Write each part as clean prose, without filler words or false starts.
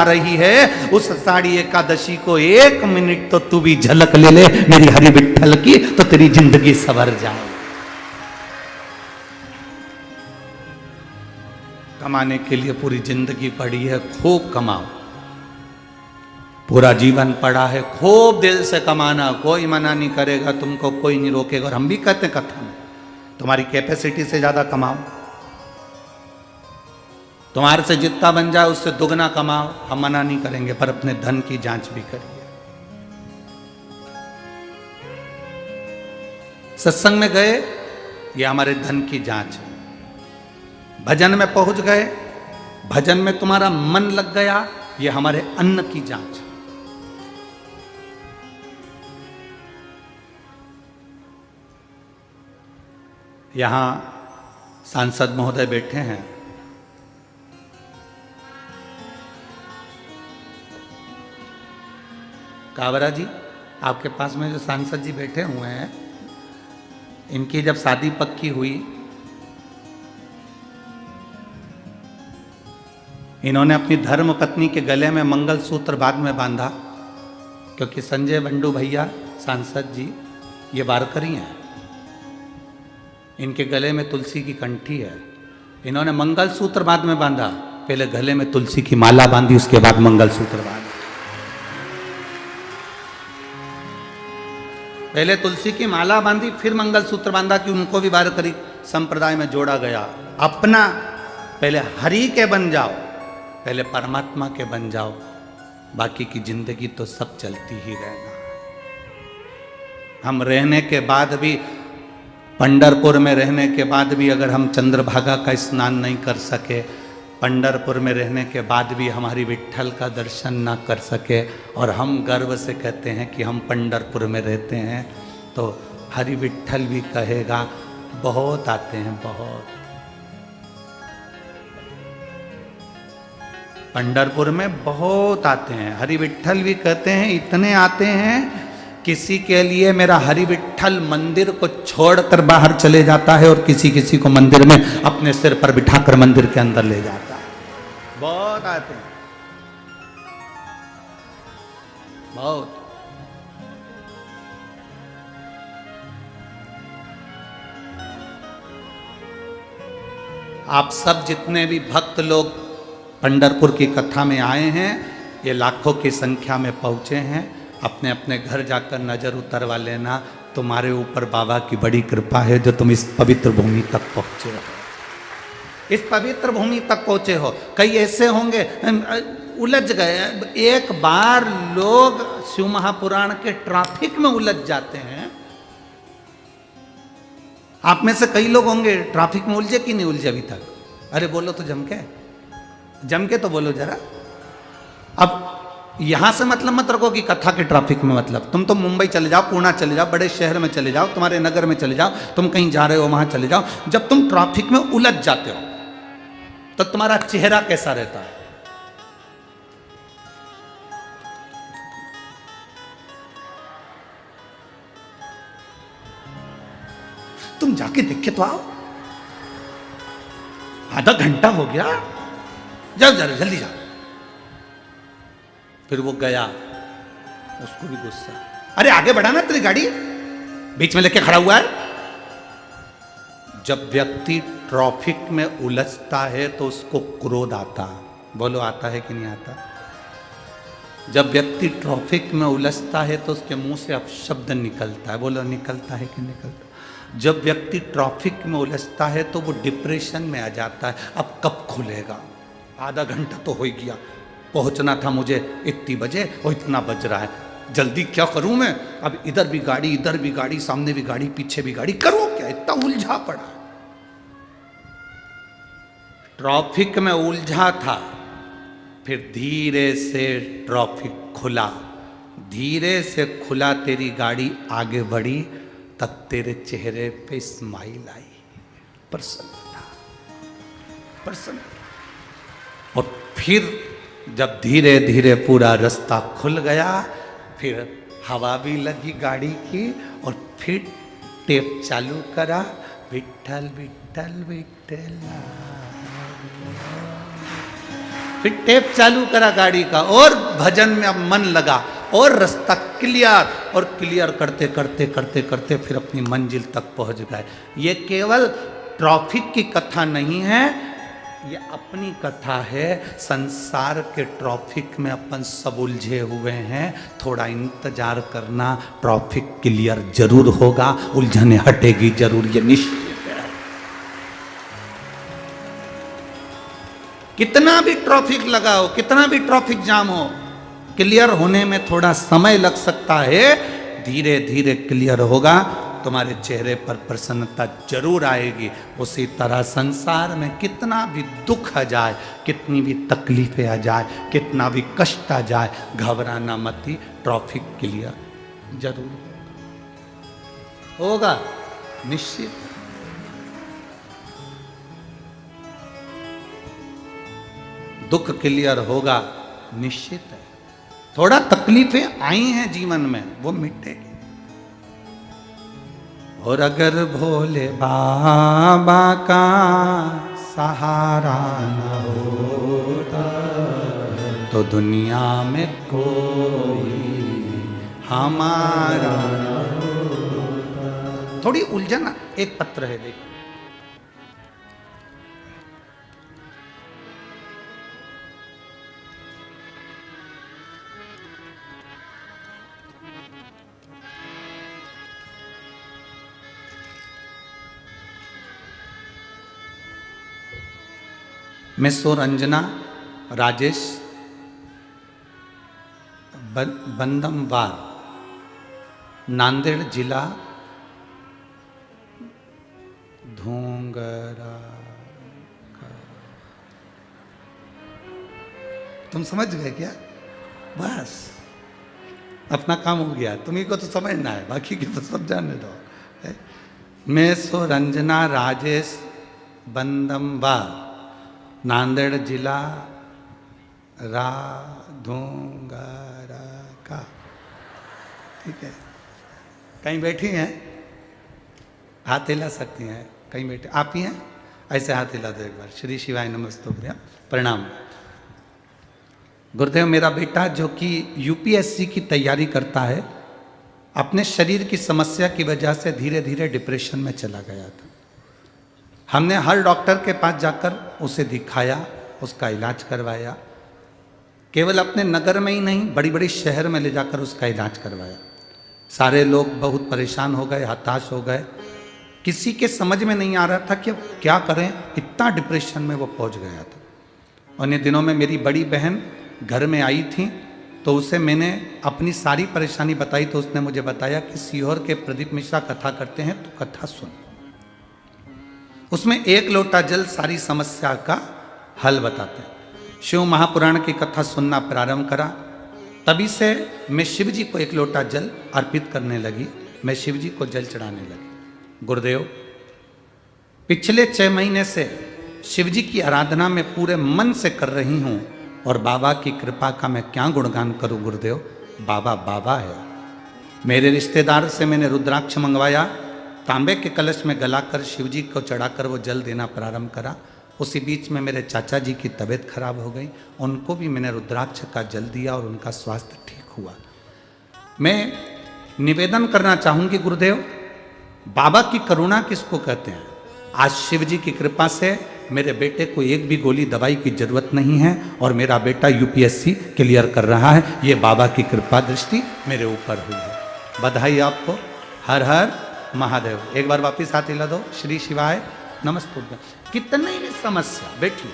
रही है, उस आषाढ़ी एकादशी को 1 मिनट तो तू भी झलक ले ले मेरी हरि विठ्ठल की, तो तेरी जिंदगी संवर जाए। कमाने के लिए पूरी जिंदगी पड़ी है, खूब कमाओ। पूरा जीवन पड़ा है, खूब दिल से कमाना, कोई मना नहीं करेगा तुमको, कोई नहीं रोकेगा। और हम भी कहते हैं कथा में, तुम्हारी कैपेसिटी से ज्यादा कमाओ, तुम्हारे से जितना बन जाए उससे दुगना कमाओ, हम मना नहीं करेंगे, पर अपने धन की जांच भी करिए। सत्संग में गए, ये हमारे धन की जांच है। भजन में पहुंच गए, भजन में तुम्हारा मन लग गया, ये हमारे अन्न की जांच है। यहां सांसद महोदय बैठे हैं, कावरा जी, आपके पास में जो सांसद जी बैठे हुए हैं, इनकी जब शादी पक्की हुई, इन्होंने अपनी धर्म पत्नी के गले में मंगलसूत्र बाद में बांधा, क्योंकि संजय बंडू भैया सांसद जी ये वारकरी हैं, इनके गले में तुलसी की कंठी है। इन्होंने मंगलसूत्र बाद में बांधा, पहले गले में तुलसी की माला बांधी, उसके बाद मंगलसूत्र बांधा। पहले तुलसी की माला बांधी, फिर मंगलसूत्र बांधा, कि उनको भी वारकरी संप्रदाय में जोड़ा गया। अपना पहले हरि के बन जाओ, पहले परमात्मा के बन जाओ, बाकी की जिंदगी तो सब चलती ही रहना। हम रहने के बाद भी, पंढरपुर में रहने के बाद भी अगर हम चंद्रभागा का स्नान नहीं कर सके, पंढरपुर में रहने के बाद भी हमारी विट्ठल का दर्शन ना कर सके, और हम गर्व से कहते हैं कि हम पंढरपुर में रहते हैं, तो हरि विट्ठल भी कहेगा बहुत आते हैं, बहुत। पंढरपुर में बहुत आते हैं, हरि विट्ठल भी कहते हैं इतने आते हैं, किसी के लिए मेरा हरि विट्ठल मंदिर को छोड़कर बाहर चले जाता है, और किसी किसी को मंदिर में अपने सिर पर बिठाकर मंदिर के अंदर ले जाता है। बहुत आते हैं, बहुत। आप सब जितने भी भक्त लोग पंढरपुर की कथा में आए हैं, ये लाखों की संख्या में पहुंचे हैं। अपने अपने घर जाकर नजर उतरवा लेना, तुम्हारे ऊपर बाबा की बड़ी कृपा है जो तुम इस पवित्र भूमि तक पहुंचे हो, इस पवित्र भूमि तक पहुंचे हो। कई ऐसे होंगे उलझ गए, एक बार लोग शिव महापुराण के ट्रैफिक में उलझ जाते हैं। आप में से कई लोग होंगे ट्रैफिक में उलझे कि नहीं उलझे अभी तक? अरे बोलो तो जम के तो बोलो जरा। अब यहां से मतलब मत रखो कि कथा के ट्रैफिक में, मतलब तुम तो मुंबई चले जाओ, पुणे चले जाओ, बड़े शहर में चले जाओ, तुम्हारे नगर में चले जाओ, तुम कहीं जा रहे हो वहां चले जाओ, जब तुम ट्रैफिक में उलझ जाते हो तो तुम्हारा चेहरा कैसा रहता है? तुम जाके देख के तो आओ, आधा घंटा हो गया, जाओ जरा जल्दी जाओ। फिर वो गया, उसको भी गुस्सा, अरे आगे बढ़ा ना, तेरी गाड़ी बीच में लेके खड़ा हुआ है। जब व्यक्ति ट्रैफिक में उलझता है तो उसको क्रोध आता, बोलो आता है कि नहीं आता? जब व्यक्ति ट्रैफिक में उलझता है तो उसके मुंह से अपशब्द निकलता है, बोलो निकलता है कि निकलता? जब व्यक्ति ट्रैफिक में उलझता है तो वो डिप्रेशन में आ जाता है, अब कब खुलेगा, आधा घंटा तो हो गया, पहुंचना था मुझे इतनी बजे और इतना बज रहा है, जल्दी क्या करूं मैं? अब इधर भी गाड़ी, सामने भी गाड़ी, पीछे भी गाड़ी, करूं क्या? इतना उलझा पड़ा। ट्रैफिक में उलझा था, फिर धीरे से ट्रैफिक खुला, धीरे से खुला, तेरी गाड़ी आगे बढ़ी, तब तेरे चेहरे पे स्माइल आई, प्रसन्नता। और फिर जब धीरे धीरे पूरा रास्ता खुल गया, फिर हवा भी लगी गाड़ी की, और फिर टेप चालू करा, विट्ठल विट्ठल विट्ठल। फिर टेप चालू करा गाड़ी का और भजन में अब मन लगा और रास्ता क्लियर, और क्लियर करते करते करते करते फिर अपनी मंजिल तक पहुंच गए। ये केवल ट्रैफिक की कथा नहीं है, ये अपनी कथा है। संसार के ट्रैफिक में अपन सब उलझे हुए हैं, थोड़ा इंतजार करना, ट्रैफिक क्लियर जरूर होगा, उलझने हटेगी जरूर, ये निश्चित है। कितना भी ट्रैफिक लगा हो, कितना भी ट्रैफिक जाम हो, क्लियर होने में थोड़ा समय लग सकता है, धीरे धीरे क्लियर होगा, तुम्हारे चेहरे पर प्रसन्नता जरूर आएगी। उसी तरह संसार में कितना भी दुख आ जाए, कितनी भी तकलीफें आ जाए, कितना भी कष्ट आ जाए, घबराना मती, ट्रैफिक क्लियर जरूर होगा, निश्चित। दुख क्लियर होगा, निश्चित है। थोड़ा तकलीफें आई हैं जीवन में, वो मिटेगी। और अगर भोले बाबा का सहारा न होता तो दुनिया में कोई हमारा न होता। थोड़ी उलझन, एक पत्र है देखो, मैं रंजना राजेश बंदमवार, नांदेड़ जिला, धोंगरा। तुम समझ गए क्या? बस अपना काम हो गया, तुम्ही को तो समझना है, बाकी की तो सब जानने दो। मैं रंजना राजेश बंदमवार, नांदेड़ जिला, धोंगरा का। ठीक है, कहीं बैठी हैं, हाथ हिला सकती हैं, कहीं बैठे आप ही हैं, ऐसे हाथ हिला दो एक बार। श्री शिवाय नमस्तुभ्यं, प्रणाम। गुरुदेव, मेरा बेटा जो कि यूपीएससी की तैयारी करता है, अपने शरीर की समस्या की वजह से धीरे धीरे डिप्रेशन में चला गया था। हमने हर डॉक्टर के पास जाकर उसे दिखाया, उसका इलाज करवाया, केवल अपने नगर में ही नहीं, बड़ी बड़ी शहर में ले जाकर उसका इलाज करवाया। सारे लोग बहुत परेशान हो गए, हताश हो गए, किसी के समझ में नहीं आ रहा था कि अब क्या करें, इतना डिप्रेशन में वो पहुंच गया था। उन दिनों में मेरी बड़ी बहन घर में आई थी, तो उसे मैंने अपनी सारी परेशानी बताई, तो उसने मुझे बताया कि सीहोर के प्रदीप मिश्रा कथा करते हैं, तो कथा सुन। उसमें एक लोटा जल सारी समस्या का हल बताते हैं। शिव महापुराण की कथा सुनना प्रारंभ करा, तभी से मैं शिव जी को एक लोटा जल अर्पित करने लगी, मैं शिव जी को जल चढ़ाने लगी। गुरुदेव, पिछले 6 महीने से शिव जी की आराधना में पूरे मन से कर रही हूँ, और बाबा की कृपा का मैं क्या गुणगान करूँ गुरुदेव, बाबा बाबा है। मेरे रिश्तेदार से मैंने रुद्राक्ष मंगवाया, तांबे के कलश में गलाकर शिव जी को चढ़ाकर वो जल देना प्रारंभ करा। उसी बीच में मेरे चाचा जी की तबीयत खराब हो गई, उनको भी मैंने रुद्राक्ष का जल दिया और उनका स्वास्थ्य ठीक हुआ। मैं निवेदन करना चाहूँगी गुरुदेव, बाबा की करुणा किसको कहते हैं? आज शिव जी की कृपा से मेरे बेटे को एक भी गोली दवाई की जरूरत नहीं है, और मेरा बेटा यूपीएससी क्लियर कर रहा है। ये बाबा की कृपा दृष्टि मेरे ऊपर हुई है। बधाई आपको, हर हर महादेव। एक बार वापिस हाथ हिला दो, श्री शिवाय नमस्तुभ्यं। कितनी भी समस्या, बैठिए,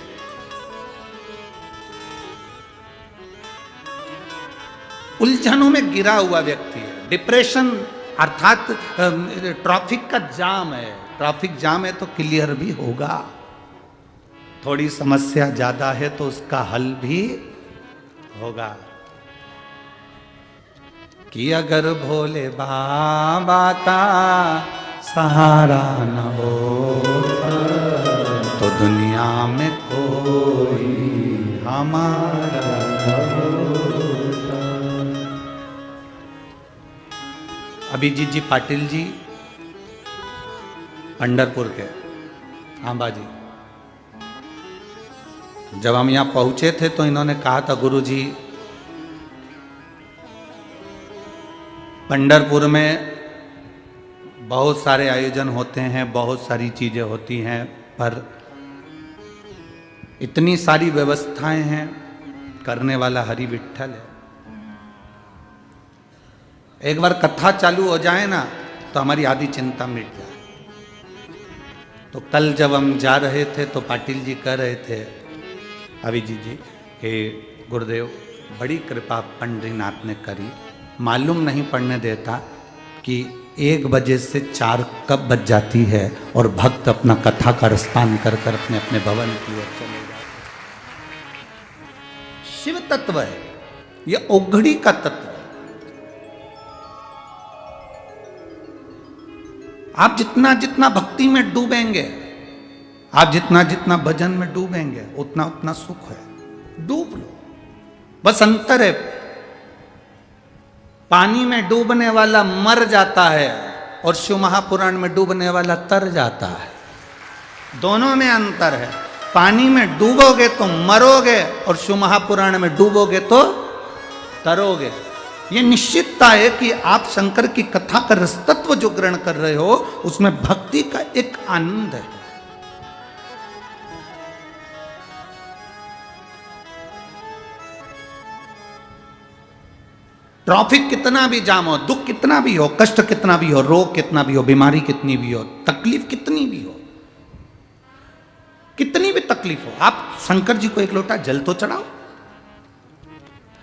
उलझनों में गिरा हुआ व्यक्ति है, डिप्रेशन अर्थात ट्रैफिक का जाम है, ट्रैफिक जाम है तो क्लियर भी होगा। थोड़ी समस्या ज्यादा है तो उसका हल भी होगा। कि अगर भोले बाबा का सहारा न होता तो दुनिया में कोई हमारा न होता। अभिजीत जी पाटिल जी, पंढरपुर के, हाँ बाजी, जब हम यहाँ पहुंचे थे तो इन्होंने कहा था, गुरुजी पंढरपुर में बहुत सारे आयोजन होते हैं, बहुत सारी चीजें होती हैं, पर इतनी सारी व्यवस्थाएं हैं, करने वाला हरि विठ्ठल है। एक बार कथा चालू हो जाए ना तो हमारी आधी चिंता मिट जाए। तो कल जब हम जा रहे थे तो पाटिल जी कह रहे थे अभिजीत जी कि गुरुदेव बड़ी कृपा पंडरीनाथ ने करी, मालूम नहीं पड़ने देता कि 1 बजे से 4 कब बज जाती है और भक्त अपना कथा का रसपान कर कर अपने अपने भवन की ओर चले जाते। शिव तत्व है ये, ओघड़ी का तत्व है। आप जितना जितना भक्ति में डूबेंगे, आप जितना जितना भजन में डूबेंगे, उतना उतना सुख है। डूब लो, बस अंतर है, पानी में डूबने वाला मर जाता है और शिव महापुराण में डूबने वाला तर जाता है। दोनों में अंतर है। पानी में डूबोगे तो मरोगे और शिव महापुराण में डूबोगे तो तरोगे। ये निश्चितता है कि आप शंकर की कथा का रसतत्व जो ग्रहण कर रहे हो उसमें भक्ति का एक आनंद है। ट्रैफिक कितना भी जाम हो, दुख कितना भी हो, कष्ट कितना भी हो, रोग कितना भी हो, बीमारी कितनी भी हो, तकलीफ कितनी भी हो, कितनी भी तकलीफ हो, आप शंकर जी को एक लोटा जल तो चढ़ाओ।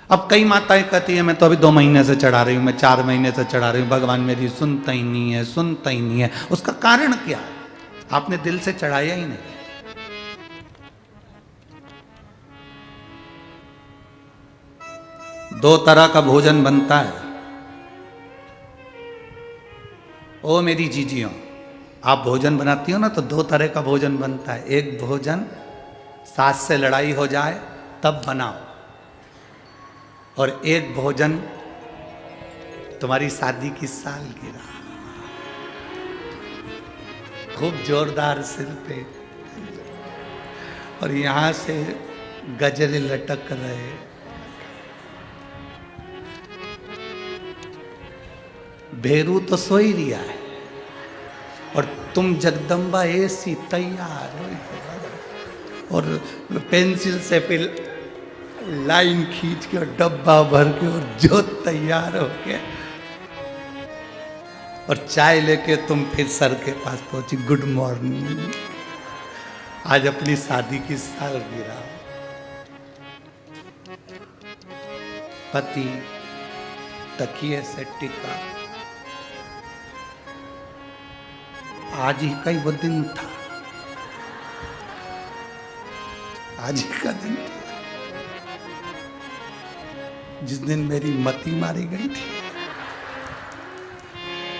अब कई माताएं कहती है मैं तो अभी 2 महीने से चढ़ा रही हूं, मैं 4 महीने से चढ़ा रही हूं, भगवान मेरी सुनता ही नहीं है, सुनता ही नहीं है। उसका कारण क्या है? आपने दिल से चढ़ाया ही नहीं। दो तरह का भोजन बनता है। ओ मेरी जीजियों, आप भोजन बनाती हो ना तो 2 तरह का भोजन बनता है। एक भोजन सास से लड़ाई हो जाए तब बनाओ, और एक भोजन तुम्हारी शादी की सालगिरह, खूब जोरदार सिर पे और यहां से गजरे लटक रहे, भेरू तो सो ही रिया है और तुम जगदम्बा ऐसी तैयार हो और पेंसिल से फिर लाइन खींच के और डब्बा भर के और जो तैयार हो के और चाय लेके तुम फिर सर के पास पहुंची, गुड मॉर्निंग, आज अपनी शादी की सालगिरह। पति तकिए से टिका, आज ही का ही वो दिन था, आज ही का दिन था जिस दिन मेरी मती मारी गई थी,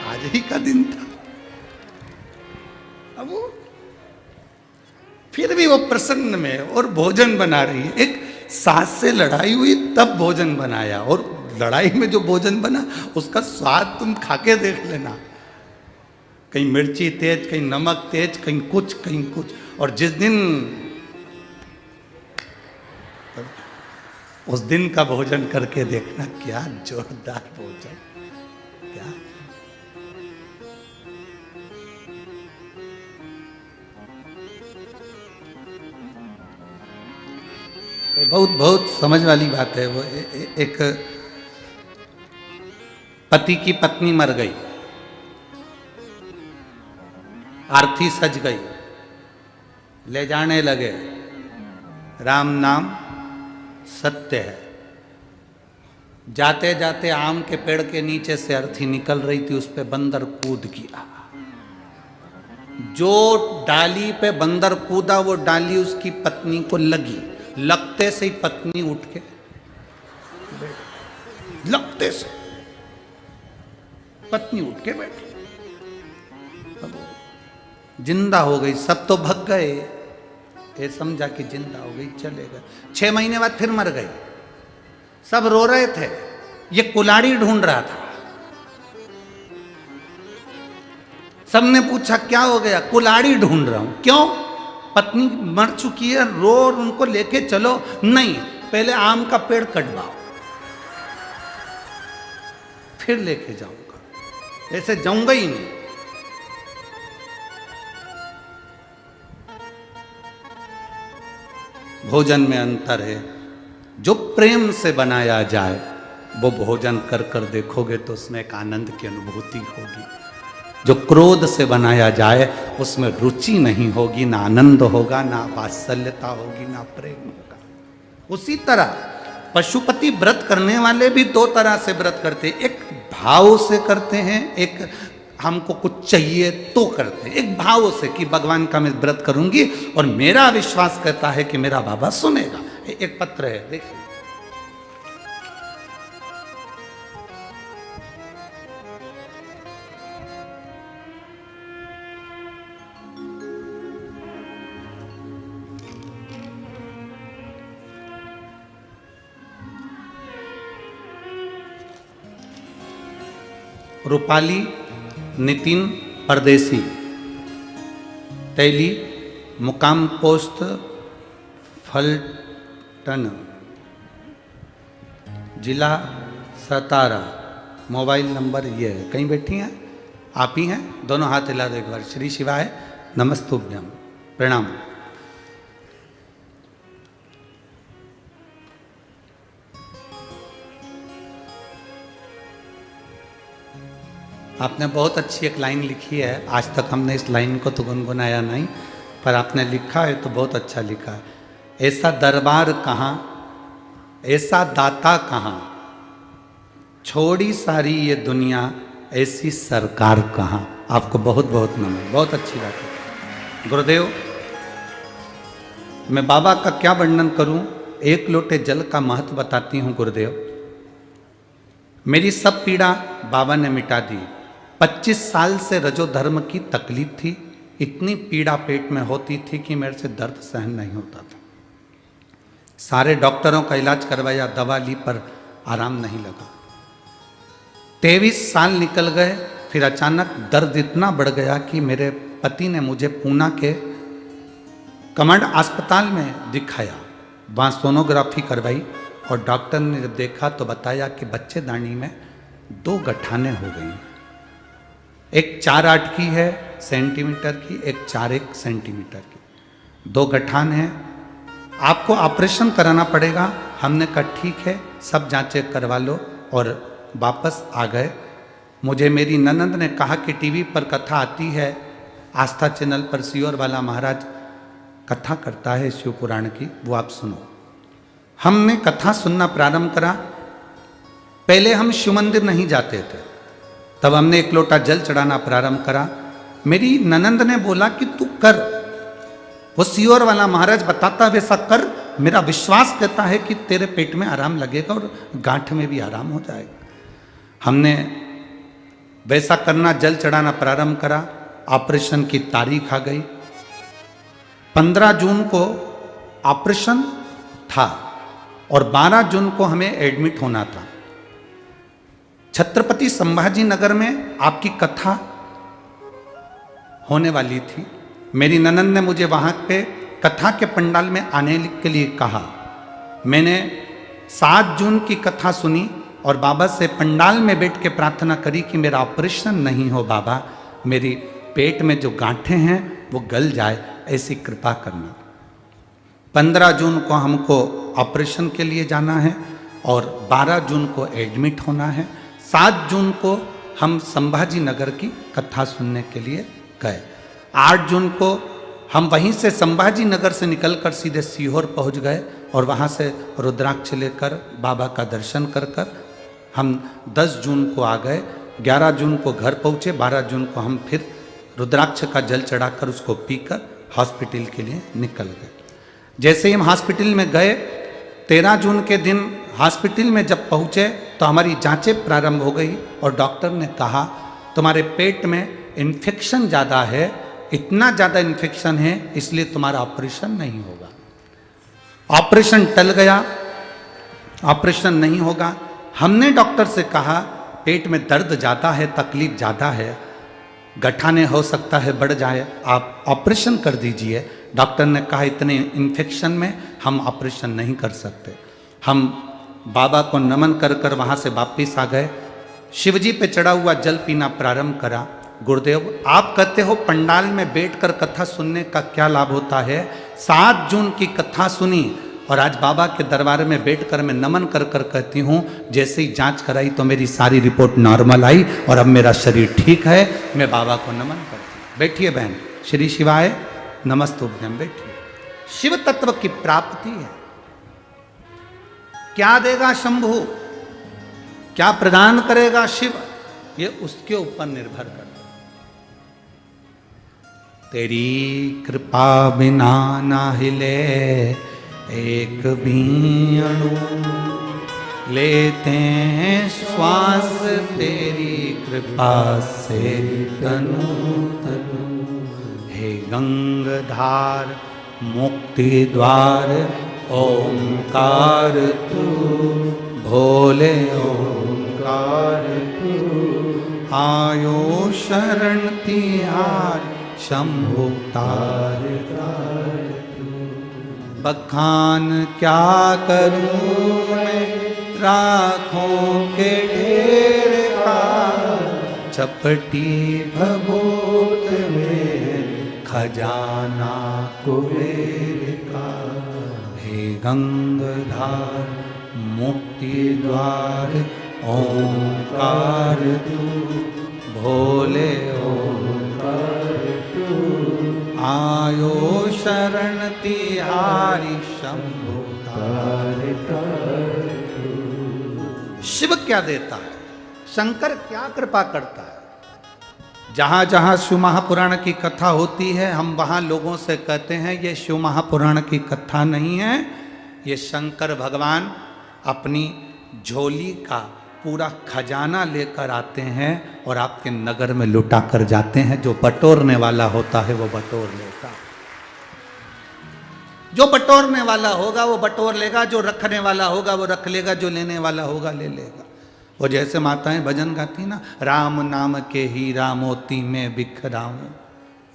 आज ही का दिन था। अब वो फिर भी वो प्रसन्न में और भोजन बना रही है। एक सास से लड़ाई हुई तब भोजन बनाया, और लड़ाई में जो भोजन बना उसका स्वाद तुम खाके देख लेना, कहीं मिर्ची तेज, कहीं नमक तेज, कहीं कुछ कहीं कुछ। और जिस दिन उस दिन का भोजन करके देखना, क्या जोरदार भोजन, क्या बहुत बहुत समझ वाली बात है। वो एक पति की पत्नी मर गई, आरती सज गई, ले जाने लगे, राम नाम सत्य है। जाते जाते आम के पेड़ के नीचे से अर्थी निकल रही थी, उस पे बंदर कूद गया। जो डाली पे बंदर कूदा वो डाली उसकी पत्नी को लगी, लगते से ही पत्नी उठ के, लगते से पत्नी उठ के बैठी, जिंदा हो गई। सब तो भग गए, ये समझा कि जिंदा हो गई, चले गए। 6 महीने बाद फिर मर गई। सब रो रहे थे, ये कुल्हाड़ी ढूंढ रहा था। सबने पूछा क्या हो गया? कुल्हाड़ी ढूंढ रहा हूं। क्यों? पत्नी मर चुकी है, रो और उनको लेके चलो, नहीं, पहले आम का पेड़ कटवाओ फिर लेके जाऊंगा, ऐसे जाऊंगा ही नहीं। भोजन में अंतर है। जो प्रेम से बनाया जाए वो भोजन कर कर देखोगे तो उसमें एक आनंद की अनुभूति होगी। जो क्रोध से बनाया जाए उसमें रुचि नहीं होगी, ना आनंद होगा, ना वात्सल्यता होगी, ना प्रेम होगा। उसी तरह पशुपति व्रत करने वाले भी दो तरह से व्रत करते हैं, एक भाव से करते हैं, एक हमको कुछ चाहिए तो करते हैं। एक भाव से कि भगवान का मैं व्रत करूंगी और मेरा विश्वास कहता है कि मेरा बाबा सुनेगा। एक पत्र है, देखिए, रूपाली नितिन परदेसी, तैली, मुकाम पोस्ट फलटन, जिला सतारा, मोबाइल नंबर ये है। कहीं बैठी हैं आप ही हैं? दोनों हाथ हिला दो एक बार। श्री शिवाय नमस्तुभ्यम, प्रणाम। आपने बहुत अच्छी एक लाइन लिखी है, आज तक हमने इस लाइन को तो गुनगुनाया नहीं, पर आपने लिखा है तो बहुत अच्छा लिखा है। ऐसा दरबार कहाँ, ऐसा दाता कहाँ, छोड़ी सारी ये दुनिया, ऐसी सरकार कहाँ। आपको बहुत बहुत नमन, बहुत अच्छी बात है गुरुदेव। मैं बाबा का क्या वर्णन करूं, एक लोटे जल का महत्व बताती हूं गुरुदेव। मेरी सब पीड़ा बाबा ने मिटा दी। 25 साल से रजो धर्म की तकलीफ थी, इतनी पीड़ा पेट में होती थी कि मेरे से दर्द सहन नहीं होता था। सारे डॉक्टरों का इलाज करवाया, दवा ली, पर आराम नहीं लगा। 23 साल निकल गए, फिर अचानक दर्द इतना बढ़ गया कि मेरे पति ने मुझे पूना के कमांड अस्पताल में दिखाया। वहाँ सोनोग्राफी करवाई और डॉक्टर ने जब देखा तो बताया कि बच्चेदानी में 2 गठाने हो गई। एक 4-8 की है सेंटीमीटर की, एक 4-1 सेंटीमीटर की। 2 गठान हैं, आपको ऑपरेशन कराना पड़ेगा। हमने कहा ठीक है, सब जांचें करवा लो, और वापस आ गए। मुझे मेरी ननंद ने कहा कि टीवी पर कथा आती है, आस्था चैनल पर सियोर वाला महाराज कथा करता है शिव पुराण की, वो आप सुनो। हमने कथा सुनना प्रारंभ करा। पहले हम शिव मंदिर नहीं जाते थे, तब हमने 1 लोटा जल चढ़ाना प्रारंभ करा। मेरी ननंद ने बोला कि तू कर, वो सियोर वाला महाराज बताता वैसा कर, मेरा विश्वास कहता है कि तेरे पेट में आराम लगेगा और गांठ में भी आराम हो जाएगा। हमने वैसा करना, जल चढ़ाना प्रारंभ करा। ऑपरेशन की तारीख आ गई। 15 जून को ऑपरेशन था और 12 जून को हमें एडमिट होना था। छत्रपति संभाजी नगर में आपकी कथा होने वाली थी। मेरी ननंद ने मुझे वहाँ पे कथा के पंडाल में आने के लिए कहा। मैंने 7 जून की कथा सुनी और बाबा से पंडाल में बैठ के प्रार्थना करी कि मेरा ऑपरेशन नहीं हो बाबा, मेरी पेट में जो गांठें हैं वो गल जाए, ऐसी कृपा करना। 15 जून को हमको ऑपरेशन के लिए जाना है और 12 जून को एडमिट होना है। 7 जून को हम संभाजी नगर की कथा सुनने के लिए गए। 8 जून को हम वहीं से संभाजी नगर से निकलकर सीधे सीहोर पहुंच गए और वहां से रुद्राक्ष लेकर बाबा का दर्शन कर कर हम 10 जून को आ गए। 11 जून को घर पहुंचे। 12 जून को हम फिर रुद्राक्ष का जल चढ़ाकर उसको पीकर हॉस्पिटल के लिए निकल गए। जैसे ही हम हॉस्पिटल में गए, 13 जून के दिन हॉस्पिटल में जब पहुंचे तो हमारी जांचें प्रारंभ हो गई और डॉक्टर ने कहा तुम्हारे पेट में इन्फेक्शन ज़्यादा है, इतना ज़्यादा इन्फेक्शन है इसलिए तुम्हारा ऑपरेशन नहीं होगा। ऑपरेशन टल गया, ऑपरेशन नहीं होगा। हमने डॉक्टर से कहा पेट में दर्द ज़्यादा है, तकलीफ ज़्यादा है, गठाने हो सकता है बढ़ जाए, आप ऑपरेशन कर दीजिए। डॉक्टर ने कहा इतने इन्फेक्शन में हम ऑपरेशन नहीं कर सकते। हम बाबा को नमन कर कर वहाँ से वापिस आ गए। शिवजी पे चढ़ा हुआ जल पीना प्रारंभ करा। गुरुदेव आप कहते हो पंडाल में बैठकर कथा सुनने का क्या लाभ होता है? 7 जून की कथा सुनी और आज बाबा के दरबार में बैठकर मैं नमन कर कर कहती हूँ, जैसे ही जांच कराई तो मेरी सारी रिपोर्ट नॉर्मल आई और अब मेरा शरीर ठीक है। मैं बाबा को नमन करती हूँ। बैठिए बहन, श्री शिवाय नमस्तुभ्यम। बैठिए। शिव तत्व की प्राप्ति है। क्या देगा शंभु, क्या प्रदान करेगा शिव, ये उसके ऊपर निर्भर करता। तेरी कृपा बिना ना हिले एक भी अणु, लेते हैं श्वास तेरी कृपा से तनु तनु। हे गंगाधार मुक्ति द्वार ओंकार तू, भोले ओंकार तू। आयो शरण तिहार शंभु तार तार तू। बखान क्या करूं मैं राखों के ढेर का, चपटी भभूत में खजाना कुबेर का। हे गंगाधार मुक्ति द्वार ओंकार तू, भोले ओंकार तू। आयो शरण तिहारी शंभु तार तार तू। शिव क्या देता है, शंकर क्या कृपा करता है? जहां जहां शिव महापुराण की कथा होती है, हम वहां लोगों से कहते हैं ये शिव महापुराण की कथा नहीं है, ये शंकर भगवान अपनी झोली का पूरा खजाना लेकर आते हैं और आपके नगर में लुटा कर जाते हैं। जो बटोरने वाला होता है वो बटोर लेगा, जो बटोरने वाला होगा वो बटोर लेगा, जो रखने वाला होगा वो रख लेगा, जो लेने वाला होगा ले लेगा। वो जैसे माताएं भजन गाती ना, राम नाम के हीरा मोती में बिखराऊं,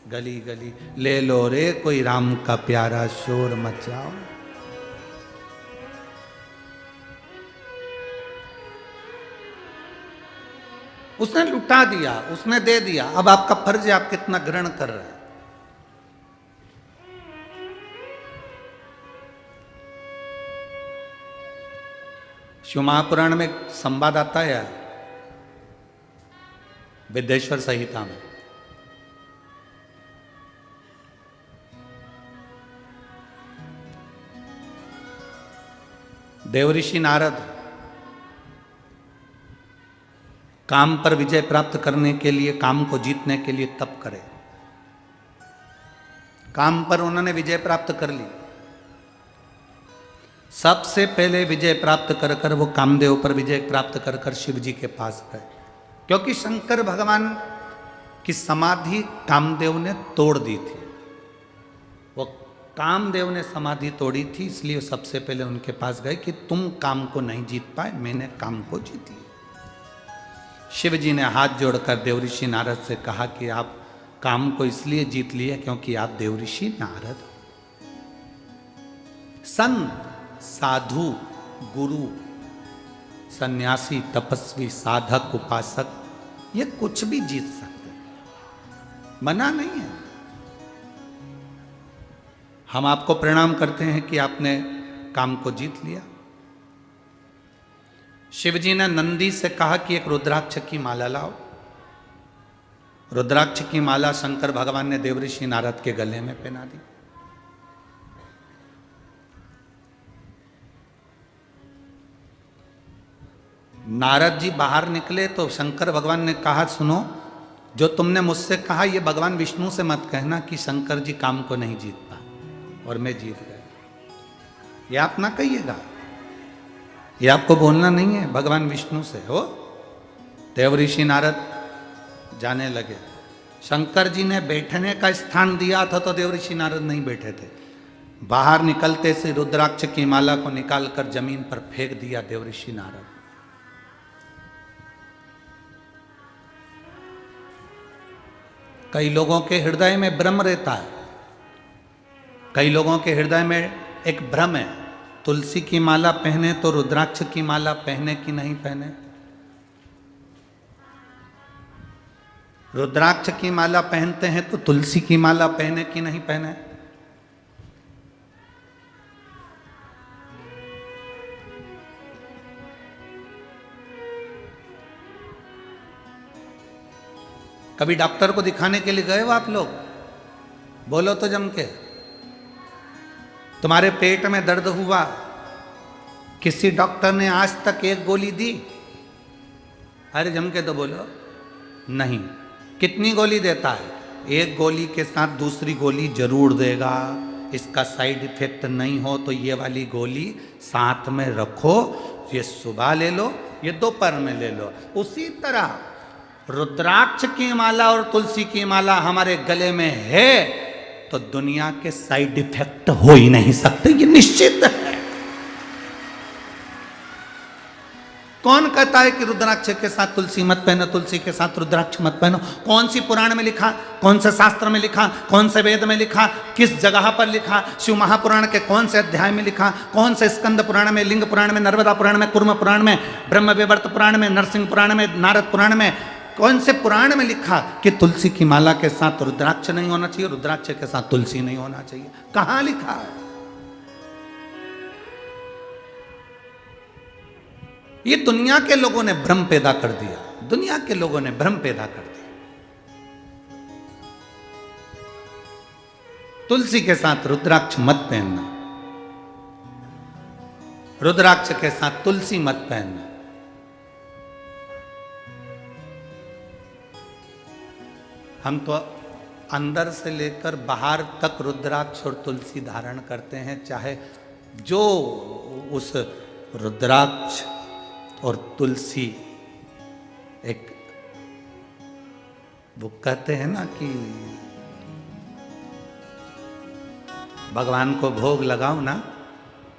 गली गली ले लो रे कोई राम का प्यारा, शोर मचाओ। उसने लुटा दिया, उसने दे दिया, अब आपका फर्ज है आप कितना ग्रहण कर रहे हैं। शिव महापुराण में संवाद आता है विद्येश्वर संहिता में, देवऋषि नारद काम पर विजय प्राप्त करने के लिए, काम को जीतने के लिए तप करे। काम पर उन्होंने विजय प्राप्त कर ली। सबसे पहले विजय प्राप्त कर कर वो कामदेव पर विजय प्राप्त कर कर शिव जी के पास गए, क्योंकि शंकर भगवान की समाधि कामदेव ने तोड़ दी थी। वो कामदेव ने समाधि तोड़ी थी, इसलिए सबसे पहले उनके पास गए कि तुम काम को नहीं जीत पाए, मैंने काम को जीती। शिव जी ने हाथ जोड़कर देवऋषि नारद से कहा कि आप काम को इसलिए जीत लिए क्योंकि आप देवऋषि नारद हो। संत, साधु, गुरु, सन्यासी, तपस्वी, साधक, उपासक, ये कुछ भी जीत सकते, मना नहीं है। हम आपको प्रणाम करते हैं कि आपने काम को जीत लिया। शिवजी ने नंदी से कहा कि एक रुद्राक्ष की माला लाओ। रुद्राक्ष की माला शंकर भगवान ने देवऋषि नारद के गले में पहना दी। नारद जी बाहर निकले तो शंकर भगवान ने कहा, सुनो, जो तुमने मुझसे कहा ये भगवान विष्णु से मत कहना कि शंकर जी काम को नहीं जीत पा और मैं जीत गया। ये आप ना कहिएगा, ये आपको बोलना नहीं है, भगवान विष्णु से हो। देवऋषि नारद जाने लगे। शंकर जी ने बैठने का स्थान दिया था तो देवऋषि नारद नहीं बैठे थे। बाहर निकलते से रुद्राक्ष की माला को निकालकर जमीन पर फेंक दिया देवऋषि नारद। कई लोगों के हृदय में भ्रम रहता है कई लोगों के हृदय में एक भ्रम है, तुलसी की माला पहने तो रुद्राक्ष की माला पहने कि नहीं पहने। रुद्राक्ष की माला पहनते हैं तो तुलसी की माला पहने कि नहीं पहने। कभी डॉक्टर को दिखाने के लिए गए हो आप लोग? बोलो तो जम के। तुम्हारे पेट में दर्द हुआ, किसी डॉक्टर ने आज तक एक गोली दी? अरे जम के तो बोलो। नहीं। कितनी गोली देता है? एक गोली के साथ दूसरी गोली जरूर देगा। इसका साइड इफेक्ट नहीं हो तो ये वाली गोली साथ में रखो, ये सुबह ले लो, ये दोपहर में ले लो। उसी तरह रुद्राक्ष की माला और तुलसी की माला हमारे गले में है तो दुनिया के साइड इफेक्ट हो ही नहीं सकते, ये निश्चित है। कौन कहता है कि रुद्राक्ष के साथ तुलसी मत पहनो, तुलसी के साथ रुद्राक्ष मत पहनो? कौन सी पुराण में लिखा, कौन से शास्त्र में लिखा, कौन से वेद में लिखा, किस जगह पर लिखा? शिव महापुराण के कौन से अध्याय में लिखा? कौन से स्कंद पुराण में, लिंग पुराण में, नर्मदा पुराण में, कुर्म पुराण में, ब्रह्म विवर्त पुराण में, नरसिंह पुराण में, नारद पुराण में, कौन से पुराण में लिखा कि तुलसी की माला के साथ रुद्राक्ष नहीं होना चाहिए, रुद्राक्ष के साथ तुलसी नहीं होना चाहिए? कहां लिखा है? ये दुनिया के लोगों ने भ्रम पैदा कर दिया, दुनिया के लोगों ने भ्रम पैदा कर दिया। तुलसी के साथ रुद्राक्ष मत पहनना, रुद्राक्ष के साथ तुलसी मत पहनना। हम तो अंदर से लेकर बाहर तक रुद्राक्ष और तुलसी धारण करते हैं, चाहे जो उस रुद्राक्ष और तुलसी एक, वो कहते हैं ना कि भगवान को भोग लगाओ ना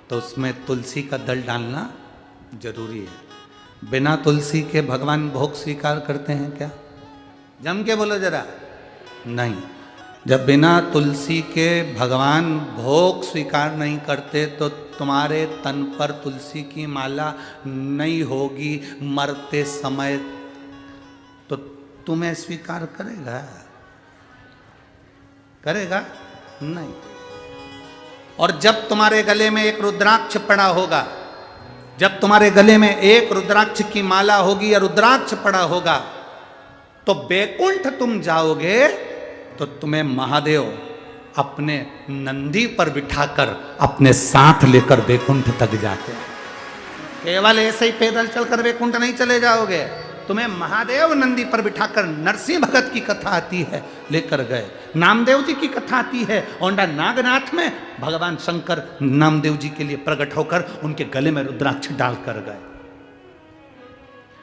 तो उसमें तुलसी का दल डालना जरूरी है। बिना तुलसी के भगवान भोग स्वीकार करते हैं क्या? जम के बोलो जरा। नहीं। जब बिना तुलसी के भगवान भोग स्वीकार नहीं करते तो तुम्हारे तन पर तुलसी की माला नहीं होगी मरते समय, तो तुम्हें स्वीकार करेगा? करेगा नहीं। और जब तुम्हारे गले में एक रुद्राक्ष पड़ा होगा, जब तुम्हारे गले में एक रुद्राक्ष की माला होगी या रुद्राक्ष पड़ा होगा, तो बैकुंठ तुम जाओगे तो तुम्हें महादेव अपने नंदी पर बिठाकर अपने साथ लेकर बैकुंठ तक जाते हैं। केवल ऐसे ही पैदल चलकर बैकुंठ नहीं चले जाओगे, तुम्हें महादेव नंदी पर बिठाकर, नरसिंह भगत की कथा आती है लेकर गए, नामदेव जी की कथा आती है, औंडा नागनाथ में भगवान शंकर नामदेव जी के लिए प्रकट होकर उनके गले में रुद्राक्ष डालकर गए।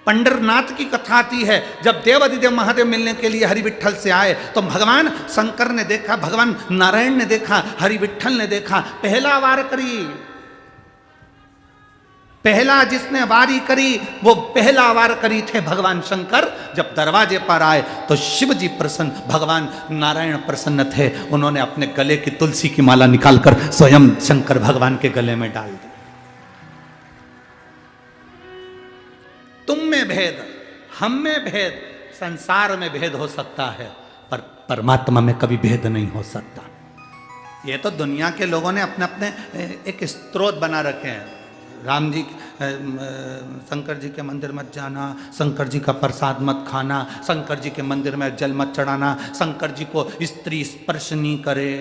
पंडरनाथ की कथा आती है, जब देवाधिदेव महादेव मिलने के लिए हरि विठ्ठल से आए तो भगवान शंकर ने देखा, भगवान नारायण ने देखा, हरि विठ्ठल ने देखा, पहला वार करी, पहला जिसने वारी करी वो पहला वार करी थे भगवान शंकर। जब दरवाजे पर आए तो शिव जी प्रसन्न, भगवान नारायण प्रसन्न थे, उन्होंने अपने गले की तुलसी की माला निकालकर स्वयं शंकर भगवान के गले में डाल दी। तुम में भेद, हम में भेद, संसार में भेद हो सकता है पर परमात्मा में कभी भेद नहीं हो सकता। ये तो दुनिया के लोगों ने अपने अपने एक स्त्रोत बना रखे हैं। राम जी, शंकर जी के मंदिर मत जाना, शंकर जी का प्रसाद मत खाना, शंकर जी के मंदिर में जल मत चढ़ाना, शंकर जी को स्त्री स्पर्श नहीं करे।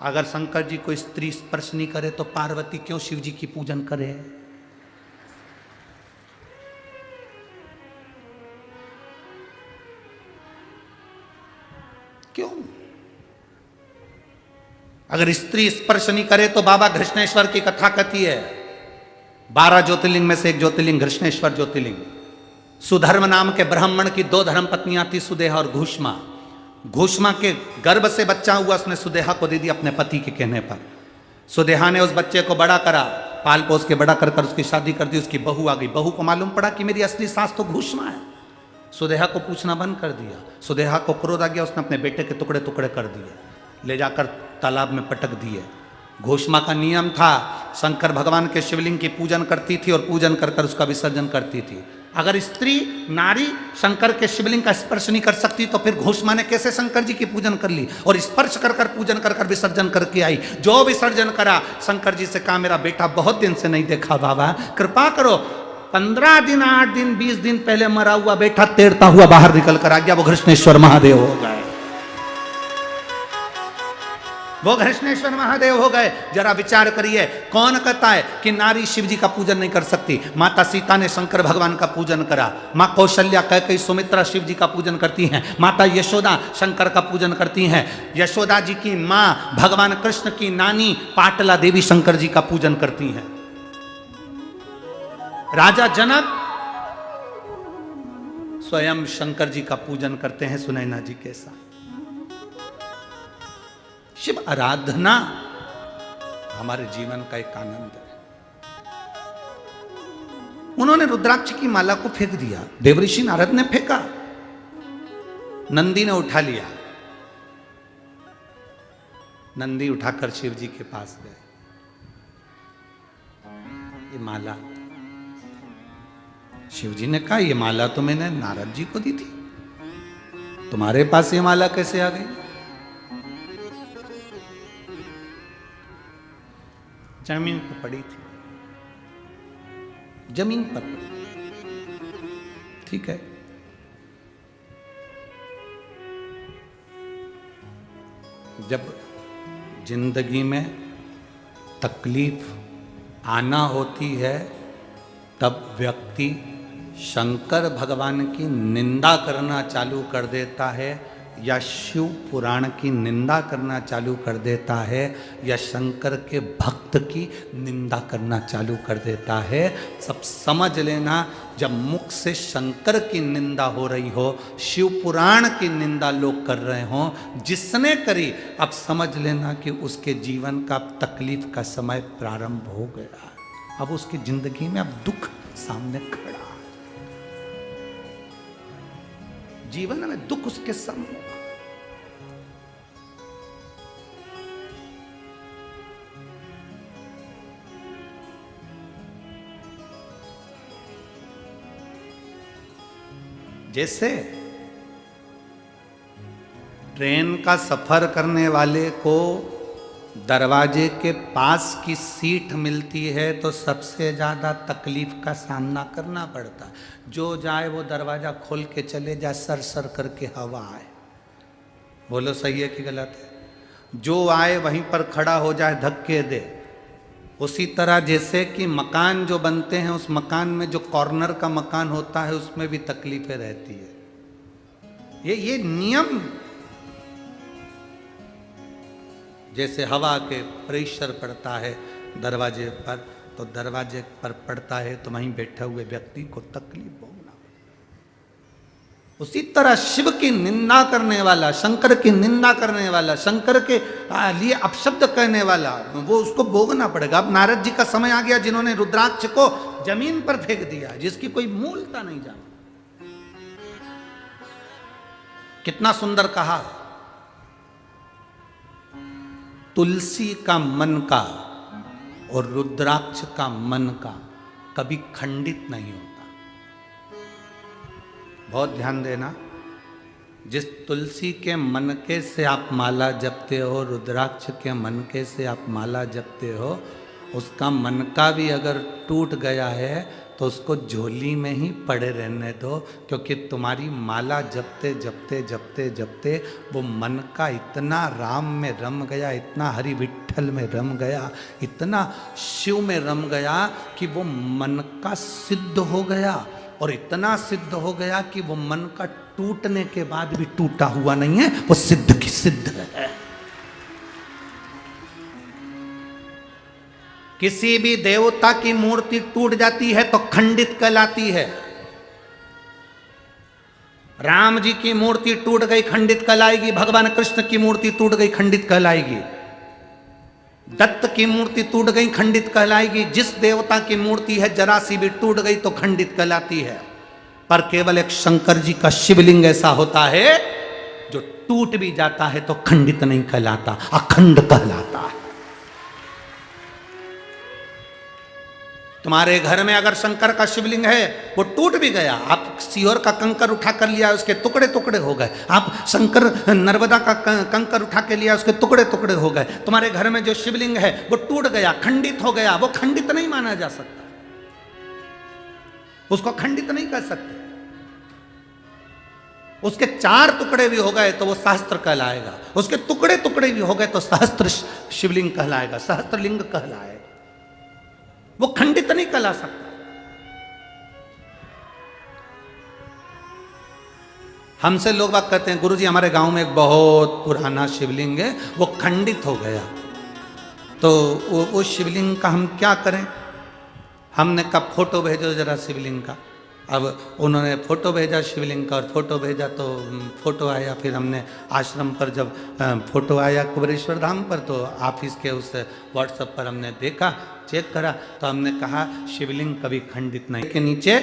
अगर शंकर जी को स्त्री स्पर्श नहीं करे तो पार्वती क्यों शिव जी की पूजन करे? क्यों? अगर स्त्री स्पर्श नहीं करे तो बाबा घृष्णेश्वर की कथा कहती है, 12 ज्योतिर्लिंग में से एक ज्योतिर्लिंग घृष्णेश्वर ज्योतिर्लिंग। सुधर्म नाम के ब्राह्मण की 2 धर्म पत्नियां थी, सुदेहा और घूष्मा। घूष्मा के गर्भ से बच्चा हुआ, उसने सुदेहा को दे दिया अपने पति के कहने पर। सुदेहा ने उस बच्चे को बड़ा करा, पाल पोस के बड़ा कर उसकी शादी कर दी। उसकी बहू आ गई, बहू को मालूम पड़ा कि मेरी असली सास तो घूष्मा है। सुदेहा को पूछना बंद कर दिया। सुदेहा को क्रोध आ गया, उसने अपने बेटे के टुकड़े टुकड़े कर दिए, ले जाकर तालाब में पटक दिए। घोषमा का नियम था, शंकर भगवान के शिवलिंग की पूजन करती थी और पूजन कर कर उसका विसर्जन करती थी। अगर स्त्री नारी शंकर के शिवलिंग का स्पर्श नहीं कर सकती तो फिर घोषमा ने कैसे शंकर जी की पूजन कर ली और स्पर्श कर कर पूजन कर कर विसर्जन करके आई। जो विसर्जन करा, शंकर जी से कहा मेरा बेटा बहुत दिन से नहीं देखा बाबा, कृपा करो। 15 दिन 8 दिन 20 दिन पहले मरा हुआ बेटा तैरता हुआ बाहर निकल कर आ गया, वो कृष्णेश्वर महादेव हो गए, वो कृष्णेश्वर महादेव हो गए। जरा विचार करिए, कौन कहता है कि नारी शिव जी का पूजन नहीं कर सकती? माता सीता ने शंकर भगवान का पूजन करा, माँ कौशल्या कैकेयी सुमित्रा शिव जी का पूजन करती हैं, माता यशोदा शंकर का पूजन करती हैं, यशोदा जी की माँ भगवान कृष्ण की नानी पाटला देवी शंकर जी का पूजन करती हैं, राजा जनक स्वयं शंकर जी का पूजन करते हैं सुनैना जी के साथ। शिव आराधना हमारे जीवन का एक आनंद है। उन्होंने रुद्राक्ष की माला को फेंक दिया, देवऋषि नारद ने फेंका, नंदी ने उठा लिया। नंदी उठाकर शिव जी के पास गए, ये माला। शिव जी ने कहा ये माला तो मैंने नारद जी को दी थी, तुम्हारे पास ये माला कैसे आ गई? जमीन पर पड़ी थी, जमीन पर पड़ी। ठीक है, जब जिंदगी में तकलीफ आना होती है तब व्यक्ति शंकर भगवान की निंदा करना चालू कर देता है या शिव पुराण की निंदा करना चालू कर देता है या शंकर के भक्त की निंदा करना चालू कर देता है। सब समझ लेना, जब मुख से शंकर की निंदा हो रही हो, शिव पुराण की निंदा लोग कर रहे हों, जिसने करी, अब समझ लेना कि उसके जीवन का तकलीफ का समय प्रारंभ हो गया। अब उसकी जिंदगी में अब दुख सामने खड़ा, जीवन में दुख उसके सामने। जैसे ट्रेन का सफर करने वाले को दरवाजे के पास की सीट मिलती है तो सबसे ज़्यादा तकलीफ का सामना करना पड़ता है। जो जाए वो दरवाज़ा खोल के चले जाए, सर सर करके हवा आए। बोलो सही है कि गलत है? जो आए वहीं पर खड़ा हो जाए, धक्के दे। उसी तरह जैसे कि मकान जो बनते हैं, उस मकान में जो कॉर्नर का मकान होता है उसमें भी तकलीफें रहती है। ये नियम, जैसे हवा के प्रेशर पड़ता है दरवाजे पर, तो दरवाजे पर पड़ता है तो वहीं बैठे हुए व्यक्ति को तकलीफ भोगना। उसी तरह शिव की निंदा करने वाला, शंकर की निंदा करने वाला, शंकर के लिए अपशब्द कहने वाला, वो उसको भोगना पड़ेगा। अब नारद जी का समय आ गया जिन्होंने रुद्राक्ष को जमीन पर फेंक दिया, जिसकी कोई मूलता नहीं जानी। कितना सुंदर कहा, तुलसी का मन का और रुद्राक्ष का मन का कभी खंडित नहीं होता। बहुत ध्यान देना, जिस तुलसी के मनके से आप माला जपते हो, रुद्राक्ष के मनके से आप माला जपते हो, उसका मनका भी अगर टूट गया है तो उसको झोली में ही पड़े रहने दो, क्योंकि तुम्हारी माला जपते जपते जपते जपते वो मन का इतना राम में रम गया, इतना हरि विठ्ठल में रम गया, इतना शिव में रम गया कि वो मन का सिद्ध हो गया। और इतना सिद्ध हो गया कि वो मन का टूटने के बाद भी टूटा हुआ नहीं है, वो सिद्ध की सिद्ध है। किसी भी देवता की मूर्ति टूट जाती है तो खंडित कहलाती है। राम जी की मूर्ति टूट गई, खंडित कहलाएगी। भगवान कृष्ण की मूर्ति टूट गई, खंडित कहलाएगी। दत्त की मूर्ति टूट गई, खंडित कहलाएगी। जिस देवता की मूर्ति है जरा सी भी टूट गई तो खंडित कहलाती है। पर केवल एक शंकर जी का शिवलिंग ऐसा होता है जो टूट भी जाता है तो खंडित नहीं कहलाता, अखंड कहलाता है। तुम्हारे घर में अगर शंकर का शिवलिंग है, वो टूट भी गया, आप सीहोर का कंकर उठा कर लिया, उसके टुकड़े टुकड़े हो गए, आप शंकर नर्मदा का कंकर उठा के लिया, उसके टुकड़े टुकड़े हो गए, तुम्हारे घर में जो शिवलिंग है वो टूट गया, खंडित हो गया, वो खंडित नहीं माना जा सकता, उसको खंडित नहीं कर सकते। उसके 4 टुकड़े भी हो गए तो वो सहस्त्र कहलाएगा, उसके टुकड़े टुकड़े भी हो गए तो सहस्त्र शिवलिंग कहलाएगा, सहस्त्रलिंग कहलाएगा, वो खंडित नहीं कहला सकता। हमसे लोग बात कहते हैं, गुरुजी हमारे गांव में एक बहुत पुराना शिवलिंग है, वो खंडित हो गया, तो वो शिवलिंग का हम क्या करें? हमने कहा फोटो भेजो जरा शिवलिंग का। अब उन्होंने फ़ोटो भेजा शिवलिंग का, और फ़ोटो भेजा तो फ़ोटो आया। फिर हमने आश्रम पर जब फ़ोटो आया कुबेरेश्वर धाम पर, तो ऑफिस के उस व्हाट्सएप पर हमने देखा, चेक करा, तो हमने कहा शिवलिंग कभी खंडित नहीं। के नीचे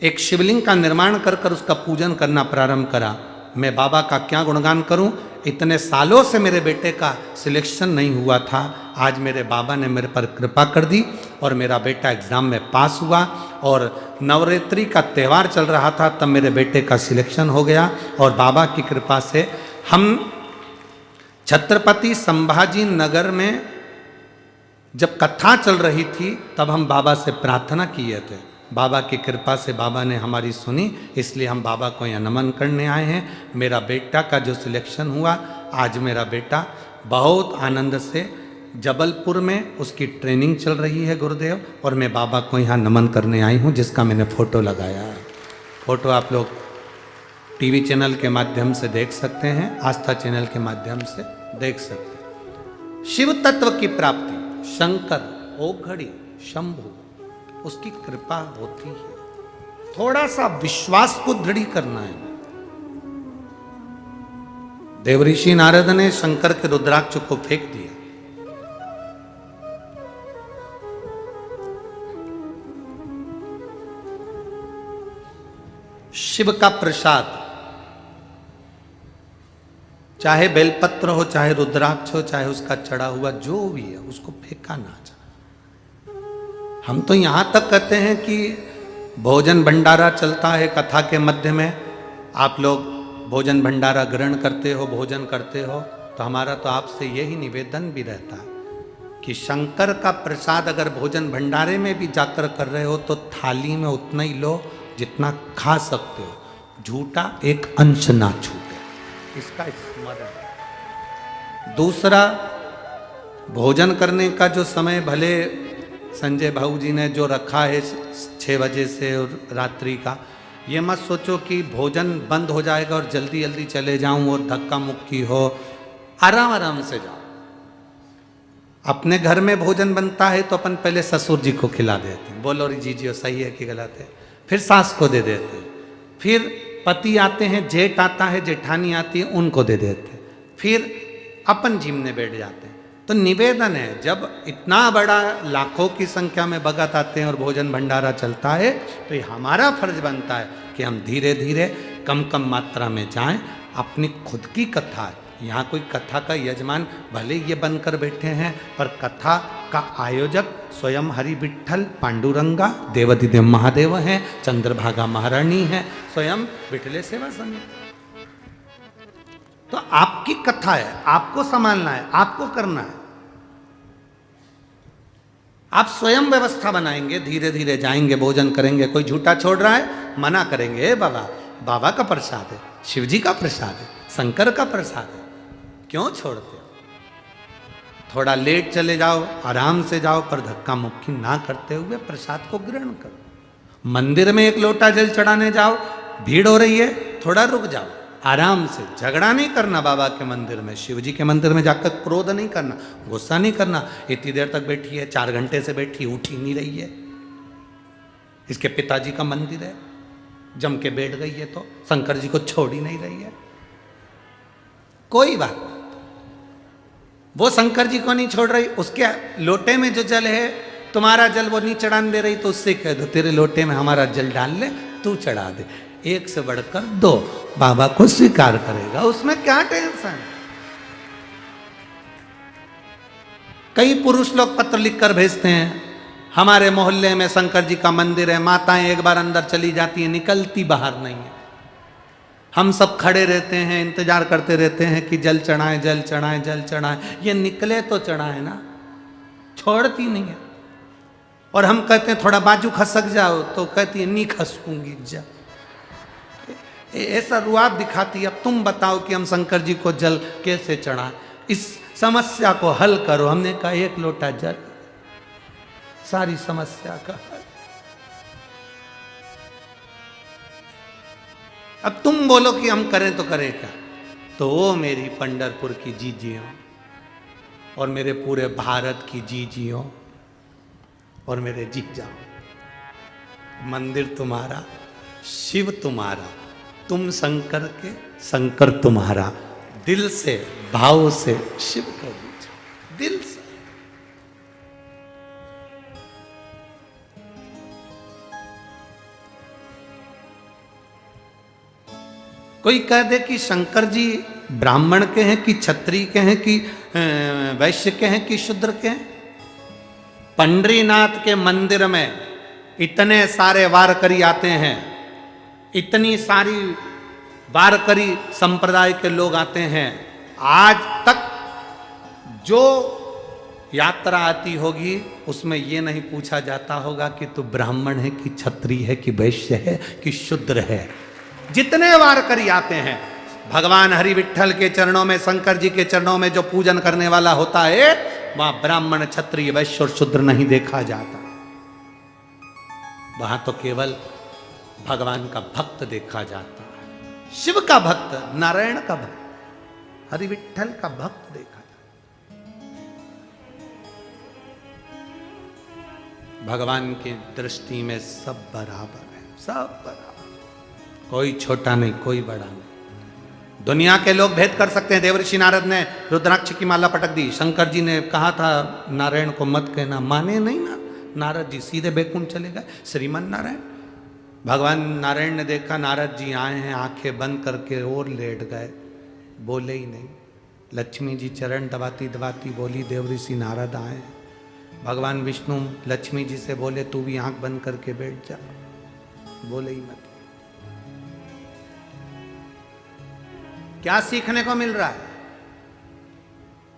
एक शिवलिंग का निर्माण कर कर उसका पूजन करना प्रारंभ करा। मैं बाबा का क्या गुणगान करूं, इतने सालों से मेरे बेटे का सिलेक्शन नहीं हुआ था, आज मेरे बाबा ने मेरे पर कृपा कर दी और मेरा बेटा एग्ज़ाम में पास हुआ, और नवरात्रि का त्यौहार चल रहा था तब मेरे बेटे का सिलेक्शन हो गया, और बाबा की कृपा से हम छत्रपति संभाजी नगर में जब कथा चल रही थी तब हम बाबा से प्रार्थना किए थे। बाबा की कृपा से बाबा ने हमारी सुनी, इसलिए हम बाबा को यहाँ नमन करने आए हैं। मेरा बेटा का जो सिलेक्शन हुआ, आज मेरा बेटा बहुत आनंद से जबलपुर में उसकी ट्रेनिंग चल रही है गुरुदेव, और मैं बाबा को यहाँ नमन करने आई हूँ, जिसका मैंने फ़ोटो लगाया है। फ़ोटो आप लोग टीवी चैनल के माध्यम से देख सकते हैं, आस्था चैनल के माध्यम से देख सकते हैं। शिव तत्व की प्राप्ति, शंकर, ओघड़ी, शंभु, उसकी कृपा होती है। थोड़ा सा विश्वास को दृढ़ करना है। देवऋषि नारद ने शंकर के रुद्राक्ष को फेंक दिया, शिव का प्रसाद, चाहे बेलपत्र हो, चाहे रुद्राक्ष हो, चाहे उसका चढ़ा हुआ जो भी है, उसको फेंका ना जाए। हम तो यहाँ तक कहते हैं कि भोजन भंडारा चलता है कथा के मध्य में, आप लोग भोजन भंडारा ग्रहण करते हो, भोजन करते हो, तो हमारा तो आपसे यही निवेदन भी रहता है कि शंकर का प्रसाद अगर भोजन भंडारे में भी जाकर कर रहे हो तो थाली में उतना ही लो जितना खा सकते हो, झूठा एक अंश ना छूटे, इसका स्मरण। दूसरा, भोजन करने का जो समय भले संजय भाऊ जी ने जो रखा है 6 बजे से और रात्रि का, ये मत सोचो कि भोजन बंद हो जाएगा और जल्दी जल्दी चले जाऊं और धक्का मुक्की हो। आराम आराम से जाओ। अपने घर में भोजन बनता है तो अपन पहले ससुर जी को खिला देते हैं, बोलो रे जी सही है कि गलत है, फिर सास को दे देते हैं, फिर पति आते हैं, जेठ आता है, जेठानी आती है, उनको दे देते हैं, फिर अपन जिमने बैठ जाते हैं। तो निवेदन है, जब इतना बड़ा लाखों की संख्या में भगत आते हैं और भोजन भंडारा चलता है, तो ये हमारा फर्ज बनता है कि हम धीरे धीरे कम कम मात्रा में जाएं। अपनी खुद की कथा, यहाँ कोई कथा का यजमान भले ये बनकर बैठे हैं, पर कथा का आयोजक स्वयं हरि विठ्ठल पांडुरंगा देवाधिदेव महादेव हैं, चंद्रभागा महारानी हैं, स्वयं विठले सेवा समिति। तो आपकी कथा है, आपको संभालना है, आपको करना है। आप स्वयं व्यवस्था बनाएंगे, धीरे धीरे जाएंगे, भोजन करेंगे। कोई झूठा छोड़ रहा है, मना करेंगे, बाबा बाबा का प्रसाद है, शिव जी का प्रसाद है, शंकर का प्रसाद है, क्यों छोड़ते हो? थोड़ा लेट चले जाओ, आराम से जाओ, पर धक्का मुक्की ना करते हुए प्रसाद को ग्रहण करो। मंदिर में 1 लोटा जल चढ़ाने जाओ, भीड़ हो रही है, थोड़ा रुक जाओ, आराम से। झगड़ा नहीं करना बाबा के मंदिर में, शिव जी के मंदिर में जाकर क्रोध नहीं करना, गुस्सा नहीं करना। इतनी देर तक बैठी है, 4 घंटे से बैठी, उठ ही नहीं रही है। इसके पिताजी का मंदिर है, जम के बैठ गई है, तो शंकर जी को छोड़ ही नहीं रही है। कोई बात नहीं, वो शंकर जी को नहीं छोड़ रही, उसके लोटे में जो जल है, तुम्हारा जल वो नहीं चढ़ाने दे रही, तो उससे कह दो तेरे लोटे में हमारा जल डाल ले, तू चढ़ा दे, एक से बढ़कर दो, बाबा को स्वीकार करेगा, उसमें क्या टेंशन। कई पुरुष लोग पत्र लिखकर भेजते हैं, हमारे मोहल्ले में शंकर जी का मंदिर है, माताएं एक बार अंदर चली जाती हैं, निकलती बाहर नहीं है। हम सब खड़े रहते हैं, इंतजार करते रहते हैं कि जल चढ़ाएं, जल चढ़ाएं, जल चढ़ाएं। ये निकले तो चढ़ाएं ना, छोड़ती नहीं है। और हम कहते हैं थोड़ा बाजू खसक जाओ, तो कहती है नहीं खसकूंगी, जा। ऐसा रुआब दिखाती है। अब तुम बताओ कि हम शंकर जी को जल कैसे चढ़ाएं, इस समस्या को हल करो। हमने कहा एक लोटा जल, सारी समस्या का हल। अब तुम बोलो कि हम करें तो करें क्या। तो वो मेरी पंढरपुर की जीजियों और मेरे पूरे भारत की जीजियों और मेरे जीजाओं, मंदिर तुम्हारा, शिव तुम्हारा, तुम शंकर के, शंकर तुम्हारा। दिल से, भाव से शिव को दीजिए, दिल से। कोई कह दे कि शंकर जी ब्राह्मण के हैं कि क्षत्रिय के हैं कि वैश्य के हैं कि शूद्र के हैं। पंडरीनाथ के मंदिर में इतने सारे वारकरी आते हैं, इतनी सारी वारकरी संप्रदाय के लोग आते हैं। आज तक जो यात्रा आती होगी उसमें ये नहीं पूछा जाता होगा कि तू ब्राह्मण है कि क्षत्रिय है कि वैश्य है कि शूद्र है। जितने वारकरी आते हैं, भगवान हरि विठ्ठल के चरणों में, शंकर जी के चरणों में जो पूजन करने वाला होता है, वहां ब्राह्मण, क्षत्रिय, वैश्य और शूद्र नहीं देखा जाता। वहां तो केवल भगवान का भक्त देखा जाता है, शिव का भक्त, नारायण का भक्त, हरि विठ्ठल का भक्त देखा जाता। भगवान की दृष्टि में सब बराबर है, सब बराबर, कोई छोटा नहीं, कोई बड़ा नहीं। दुनिया के लोग भेद कर सकते हैं। देवर्षि नारद ने रुद्राक्ष की माला पटक दी, शंकर जी ने कहा था नारायण को मत कहना, माने नहीं ना नारद जी, सीधे बैकुंठ चले गए श्रीमन नारायण। भगवान नारायण ने देखा नारद जी आए हैं, आंखें बंद करके और लेट गए, बोले ही नहीं। लक्ष्मी जी चरण दबाती दबाती बोली देवर्षि नारद आए। भगवान विष्णु लक्ष्मी जी से बोले तू भी आंख बंद करके बैठ जा, बोले ही मत। क्या सीखने को मिल रहा है?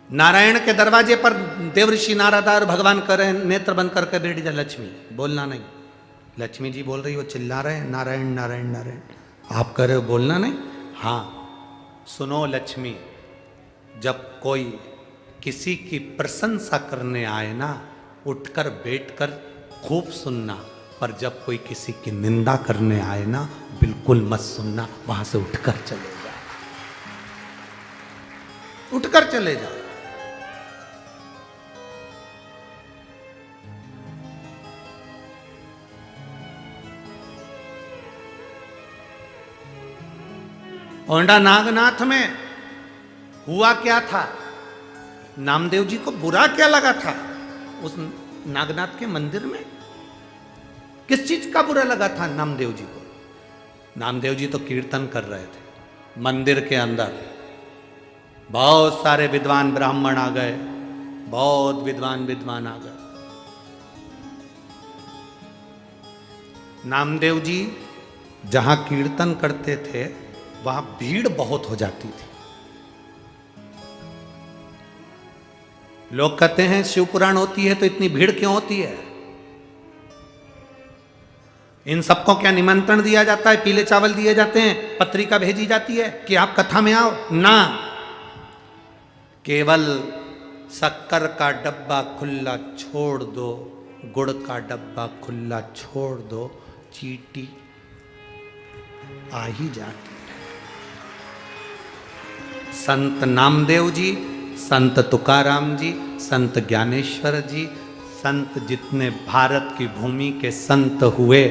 नारायण के दरवाजे पर देवर्षि नारद और भगवान करे नेत्र बंद करके बैठ जा, लक्ष्मी बोलना नहीं। लक्ष्मी जी बोल रही, वो चिल्ला रहे हैं नारायण नारायण नारायण, आप कह रहे हो बोलना नहीं। हाँ सुनो लक्ष्मी, जब कोई किसी की प्रशंसा करने आए ना, उठकर बैठकर खूब सुनना, पर जब कोई किसी की निंदा करने आए ना, बिल्कुल मत सुनना, वहां से उठकर चले जाओ, उठकर चले जाओ। औंडा नागनाथ में हुआ क्या था? नामदेव जी को बुरा क्या लगा था उस नागनाथ के मंदिर में? किस चीज का बुरा लगा था नामदेव जी को? नामदेव जी तो कीर्तन कर रहे थे मंदिर के अंदर, बहुत सारे विद्वान ब्राह्मण आ गए, बहुत विद्वान आ गए। नामदेव जी जहां कीर्तन करते थे वहां भीड़ बहुत हो जाती थी। लोग कहते हैं शिव पुराण होती है तो इतनी भीड़ क्यों होती है? इन सबको क्या निमंत्रण दिया जाता है? पीले चावल दिए जाते हैं, पत्रिका भेजी जाती है कि आप कथा में आओ ना। केवल शक्कर का डब्बा खुला छोड़ दो, गुड़ का डब्बा खुला छोड़ दो, चीटी आ ही जाती है। संत नामदेव जी, संत तुकाराम जी, संत ज्ञानेश्वर जी, संत जितने भारत की भूमि के संत हुए,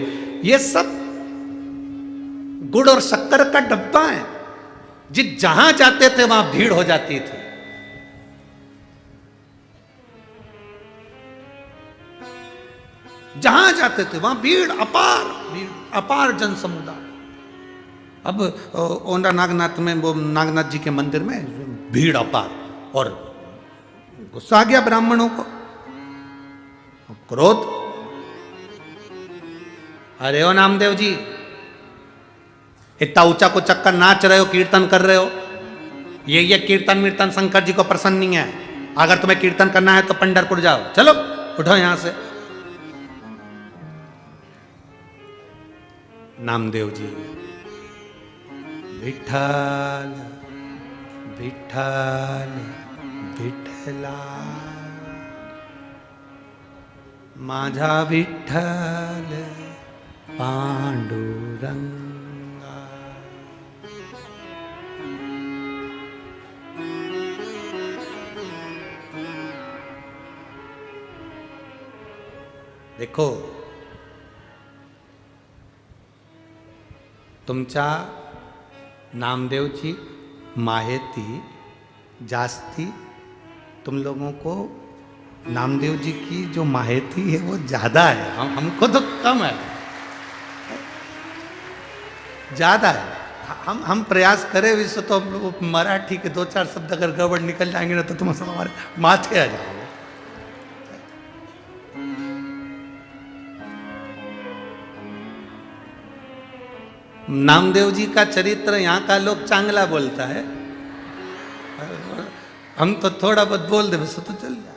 ये सब गुड़ और शक्कर का डब्बा है। जहां जाते थे वहां भीड़ हो जाती थी। जहां जाते थे वहां भीड़ अपार, भीड़, अपार जन समुदाय। अब ओंडा नागनाथ में, वो नागनाथ जी के मंदिर में भीड़ अपार, और गुस्सा आ गया ब्राह्मणों को, क्रोध। अरे ओ नामदेव जी, इतना ऊंचा को चक्कर नाच रहे हो, कीर्तन कर रहे हो, ये कीर्तन वीर्तन शंकर जी को प्रसन्न नहीं है। अगर तुम्हें कीर्तन करना है तो पंढरपुर जाओ, चलो उठो यहां से। नामदेव जी, विठ्ठल विठ्ठल विठ्ठला, माझा विठ्ठल पांडुरंगा। देखो, तुमच्या नामदेवची माहिती जास्ती, तुम लोगों को नामदेव जी की जो माहिती है वो ज्यादा है, हमको तो कम है, ज्यादा है। हम प्रयास करें विश्व, तो मराठी के 2-4 शब्द अगर गड़बड़ निकल जाएंगे ना तो तुम सब हमारे माथे आ जाओगे। नामदेव जी का चरित्र यहाँ का लोग चांगला बोलता है, हम तो थोड़ा बहुत बोल दे बस तो चल जाए।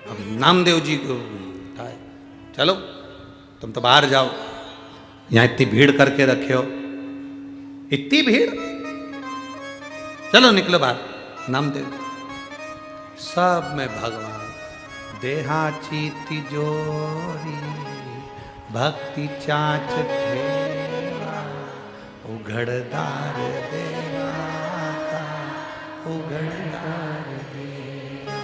अब नामदेव जी को उठाए, चलो तुम तो बाहर जाओ, यहाँ इतनी भीड़ करके रखे हो, इतनी भीड़, चलो निकलो बाहर। नामदेव सब में भगवान, देहाची तिजोरी भक्ति चाच ठेवा, उघड़दार देवाता, उघड़दार देवा,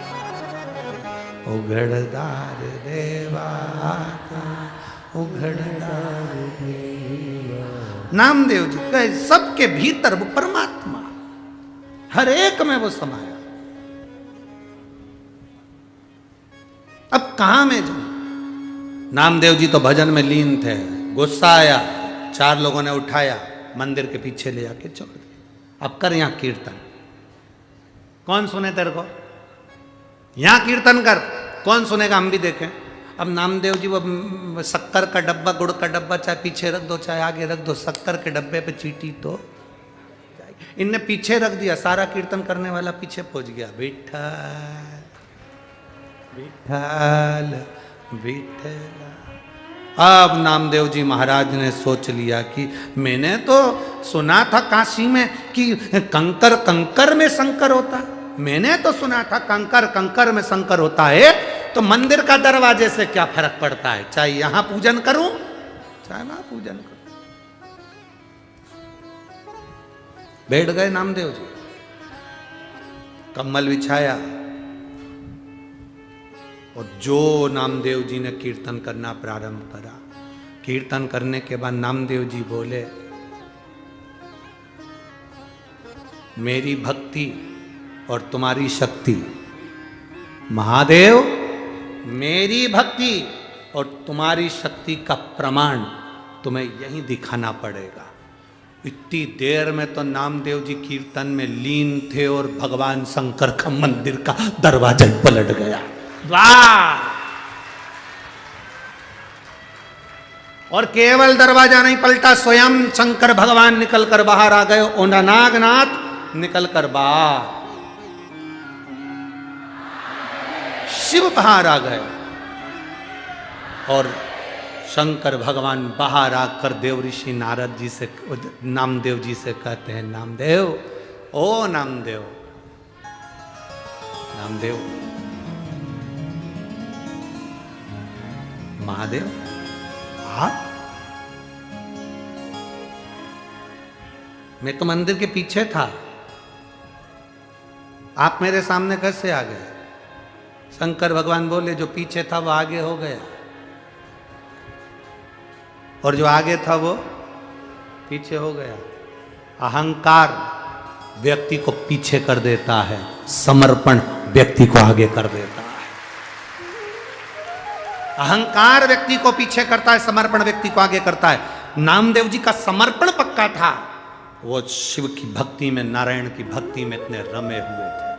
उघड़दार देवाता, उघड़दार देवा। नामदेव जी कहे सबके भीतर वो परमात्मा, हर एक में वो समाया। अब कहां में जाऊं? नामदेव जी तो भजन में लीन थे, गुस्सा आया, 4 लोगों ने उठाया, मंदिर के पीछे ले जाके छोड़ दिया। अब कर यहां कीर्तन, कौन सुने तेरे को? यहां कीर्तन कर, कौन सुनेगा, हम भी देखें। अब नामदेव जी वो शक्कर का डब्बा, गुड़ का डब्बा, चाहे पीछे रख दो चाहे आगे रख दो, शक्कर के डब्बे पे चीटी तो इनने पीछे रख दिया, सारा कीर्तन करने वाला पीछे पहुंच गया। विठ्ठल विठ्ठल विठ्ठला। अब नामदेव जी महाराज ने सोच लिया कि मैंने तो सुना था काशी में कि कंकर कंकर में शंकर होता, मैंने तो सुना था कंकर कंकर में शंकर होता है, तो मंदिर का दरवाजे से क्या फर्क पड़ता है, चाहे यहां पूजन करूं चाहे वहां पूजन करूं। बैठ गए नामदेव जी, कम्बल बिछाया, और जो नामदेव जी ने कीर्तन करना प्रारंभ करा। कीर्तन करने के बाद नामदेव जी बोले, मेरी भक्ति और तुम्हारी शक्ति, महादेव मेरी भक्ति और तुम्हारी शक्ति का प्रमाण तुम्हें यहीं दिखाना पड़ेगा। इतनी देर में तो नामदेव जी कीर्तन में लीन थे और भगवान शंकर का मंदिर का दरवाजा पलट गया। वाह! और केवल दरवाजा नहीं पलटा, स्वयं शंकर भगवान निकलकर बाहर आ गए, ओंडा नागनाथ निकलकर बाहर, शिव बाहर आ गए, और शंकर भगवान बाहर आकर देव ऋषि नारद जी से, नामदेव जी से कहते हैं, नामदेव, ओ नामदेव, नामदेव, महादेव, आप? मैं तो मंदिर के पीछे था, आप मेरे सामने कैसे आ गए? शंकर भगवान बोले, जो पीछे था वो आगे हो गया, और जो आगे था वो पीछे हो गया। अहंकार व्यक्ति को पीछे कर देता है, समर्पण व्यक्ति को आगे कर देता है। अहंकार व्यक्ति को पीछे करता है, समर्पण व्यक्ति को आगे करता है। नामदेव जी का समर्पण पक्का था, वो शिव की भक्ति में, नारायण की भक्ति में इतने रमे हुए थे।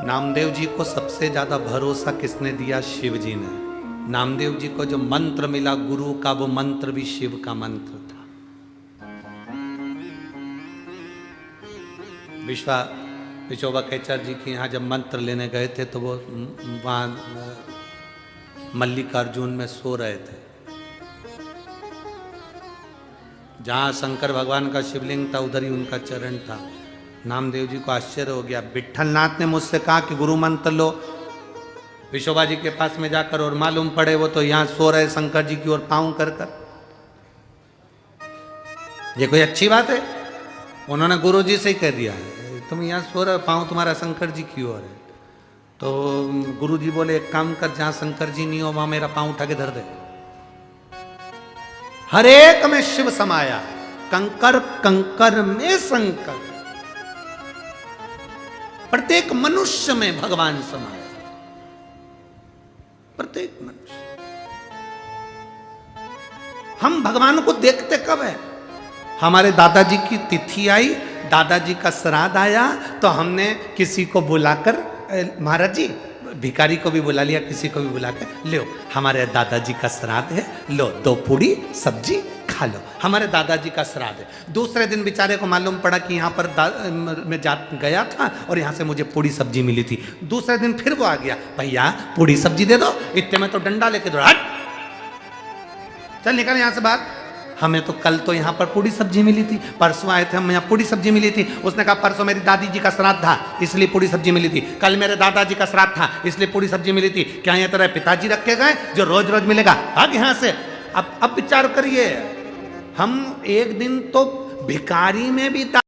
नामदेव जी को सबसे ज्यादा भरोसा किसने दिया? शिव जी ने। नामदेव जी को जो मंत्र मिला गुरु का, वो मंत्र भी शिव का मंत्र था। विश्वोबा कैचर जी के यहाँ जब मंत्र लेने गए थे तो वो वहाँ मल्लिकार्जुन में सो रहे थे। जहाँ शंकर भगवान का शिवलिंग था उधर ही उनका चरण था। नामदेव जी को आश्चर्य हो गया। विट्ठलनाथ ने मुझसे कहा कि गुरु मंत्र लो। विश्वोबा जी के पास में जाकर और मालूम पड़े वो तो यहाँ सो रहे शंकर जी की ओर पाँव कर कर। ये कोई अच्छी बात है? उन्होंने गुरु जी से ही कह दिया है तुम यहाँ सो रहे, पाँव तुम्हारा शंकर जी की ओर है। तो गुरु जी बोले एक काम कर, जहाँ शंकर जी नहीं हो वहां मेरा पाँव उठा के धर दे। हर एक में शिव समाया, कंकर कंकर में शंकर, प्रत्येक मनुष्य में भगवान समाया। प्रत्येक मनुष्य। हम भगवान को देखते कब है? हमारे दादाजी की तिथि आई, दादाजी का श्राद्ध आया तो हमने किसी को बुलाकर, महाराज जी भिखारी को भी बुला लिया, किसी को भी बुलाकर, लो हमारे दादाजी का श्राद्ध है, लो 2 पूड़ी सब्जी खा लो, हमारे दादाजी का श्राद्ध है। दूसरे दिन बेचारे को मालूम पड़ा कि यहाँ पर मैं गया था और यहाँ से मुझे पूड़ी सब्जी मिली थी। दूसरे दिन फिर वो आ गया, भैया पूड़ी सब्जी दे दो। इतने में तो डंडा लेके दो, हट चल निकल यहाँ से बाहर। हमें तो कल तो यहाँ पर पूड़ी सब्जी मिली थी, परसों आए थे हम यहाँ पूड़ी सब्जी मिली थी। उसने कहा परसों मेरी दादी जी का श्राद्ध था इसलिए पूड़ी सब्जी मिली थी, कल मेरे दादाजी का श्राद्ध था इसलिए पूड़ी सब्जी मिली थी। क्या ये तेरे पिताजी रखे गए जो रोज रोज मिलेगा? भाग यहाँ से। अब विचार करिए, हम एक दिन तो भिखारी में भी